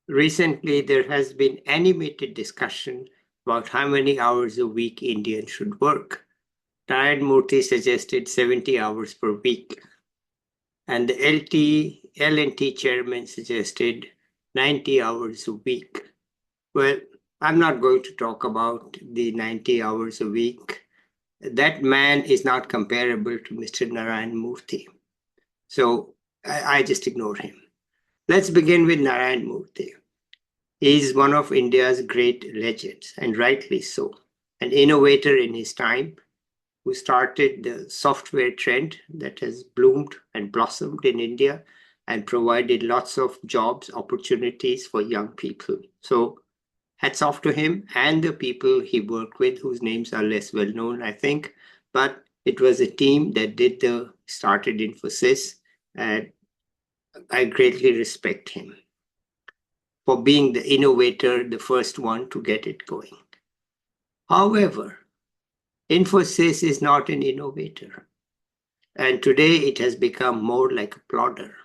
Recently, there has been animated discussion about how many hours a week Indians should work. Narayana Murthy suggested 70 hours per week, and the L&T chairman suggested 90 hours a week. Well, I'm not going to talk about the 90 hours a week. That man is not comparable to Mr. Narayana Murthy. So I just ignore him. Let's begin with Narayana Murthy. He is one of India's great legends, and rightly so. An innovator in his time who started the software trend that has bloomed and blossomed in India and provided lots of jobs, opportunities for young people. So hats off to him and the people he worked with, whose names are less well known, I think. But it was a team that started Infosys, and I greatly respect him for being the innovator, the first one to get it going. However, Infosys is not an innovator. And today it has become more like a plodder.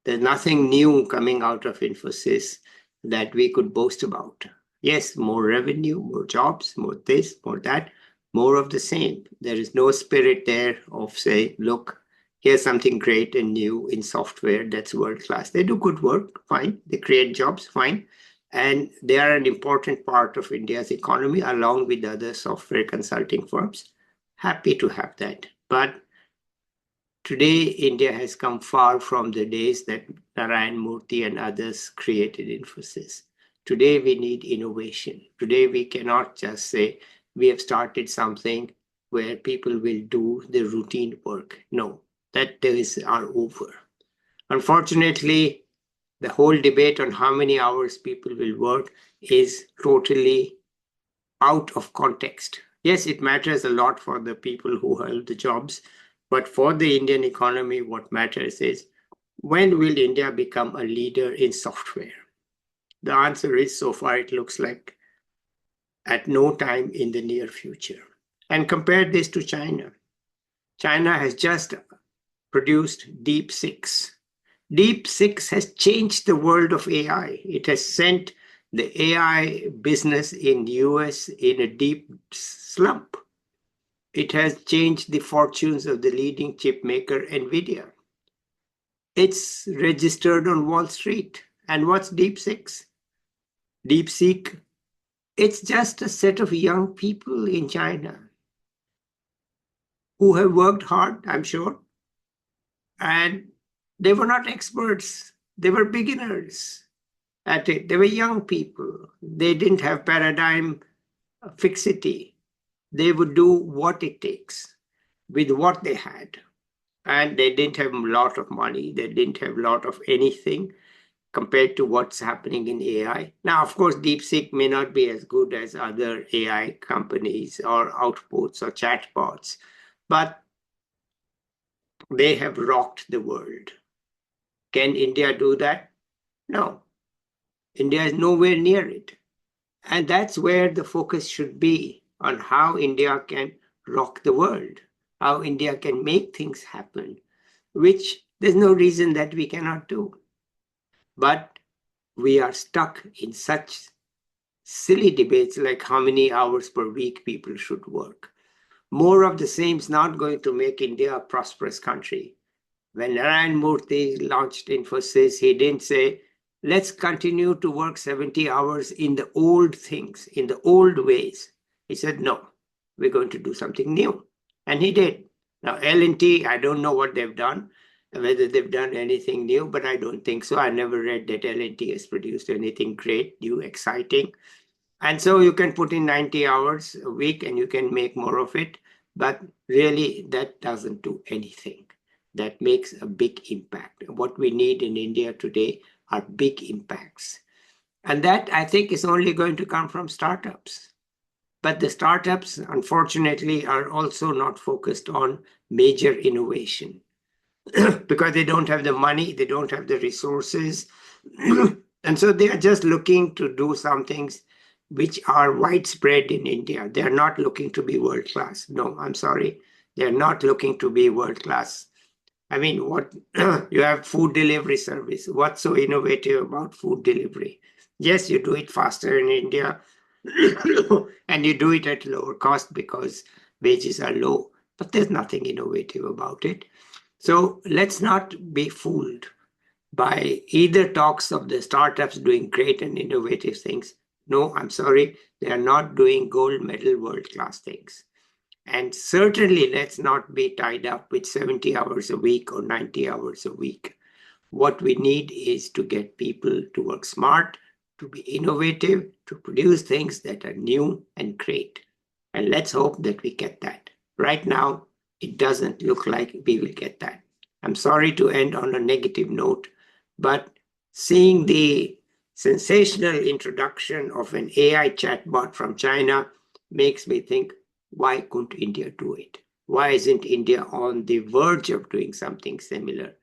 There's nothing new coming out of Infosys that we could boast about. Yes, more revenue, more jobs, more this, more that, more of the same. There is no spirit there of say, look, here's something great and new in software that's world class. They do good work, fine. They create jobs, fine. And they are an important part of India's economy along with other software consulting firms. Happy to have that. But today, India has come far from the days that Narayana Murthy and others created Infosys. Today, we need innovation. Today, we cannot just say we have started something where people will do the routine work. No, that days are over. Unfortunately, the whole debate on how many hours people will work is totally out of context. Yes, it matters a lot for the people who hold the jobs, but for the Indian economy, what matters is when will India become a leader in software? The answer is so far it looks like at no time in the near future. And compare this to China. China has just produced Deep 6. Deep 6 has changed the world of AI. It has sent the AI business in the US in a deep slump. It has changed the fortunes of the leading chip maker, NVIDIA. It's registered on Wall Street. And what's Deep 6? DeepSeek, it's just a set of young people in China who have worked hard, I'm sure, and they were not experts. They were beginners at it. They were young people. They didn't have paradigm fixity. They would do what it takes with what they had. And they didn't have a lot of money. They didn't have a lot of anything compared to what's happening in AI. Now, of course, DeepSeek may not be as good as other AI companies or outputs or chatbots, but they have rocked the world. Can India do that? No. India is nowhere near it. And that's where the focus should be on how India can rock the world, how India can make things happen, which there's no reason that we cannot do. But we are stuck in such silly debates like how many hours per week people should work. More of the same is not going to make India a prosperous country. When Narayana Murthy launched Infosys, he didn't say, let's continue to work 70 hours in the old things, in the old ways. He said, no, we're going to do something new. And he did. Now, L&T, I don't know what they've done, whether they've done anything new, but I don't think so. I never read that L&T has produced anything great, new, exciting. And so you can put in 90 hours a week and you can make more of it. But really, that doesn't do anything that makes a big impact. What we need in India today are big impacts. And that, I think, is only going to come from startups. But the startups, unfortunately, are also not focused on major innovation because they don't have the money, they don't have the resources. And so they are just looking to do some things which are widespread in India. They are not looking to be world class. No, I'm sorry. They're not looking to be world class. I mean, what you have food delivery service. What's so innovative about food delivery? Yes, you do it faster in India, and you do it at lower cost because wages are low. But there's nothing innovative about it. So let's not be fooled by either talks of the startups doing great and innovative things. No, I'm sorry, they are not doing gold medal world class things. And certainly, let's not be tied up with 70 hours a week or 90 hours a week. What we need is to get people to work smart, to be innovative, to produce things that are new and great. And let's hope that we get that. Right now, it doesn't look like we will get that. I'm sorry to end on a negative note, but seeing the sensational introduction of an AI chatbot from China makes me think, why couldn't India do it? Why isn't India on the verge of doing something similar?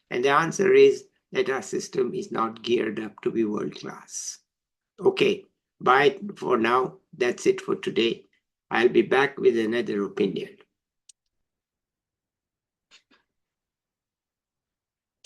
And the answer is that our system is not geared up to be world class. Okay, bye for now. That's it for today. I'll be back with another opinion.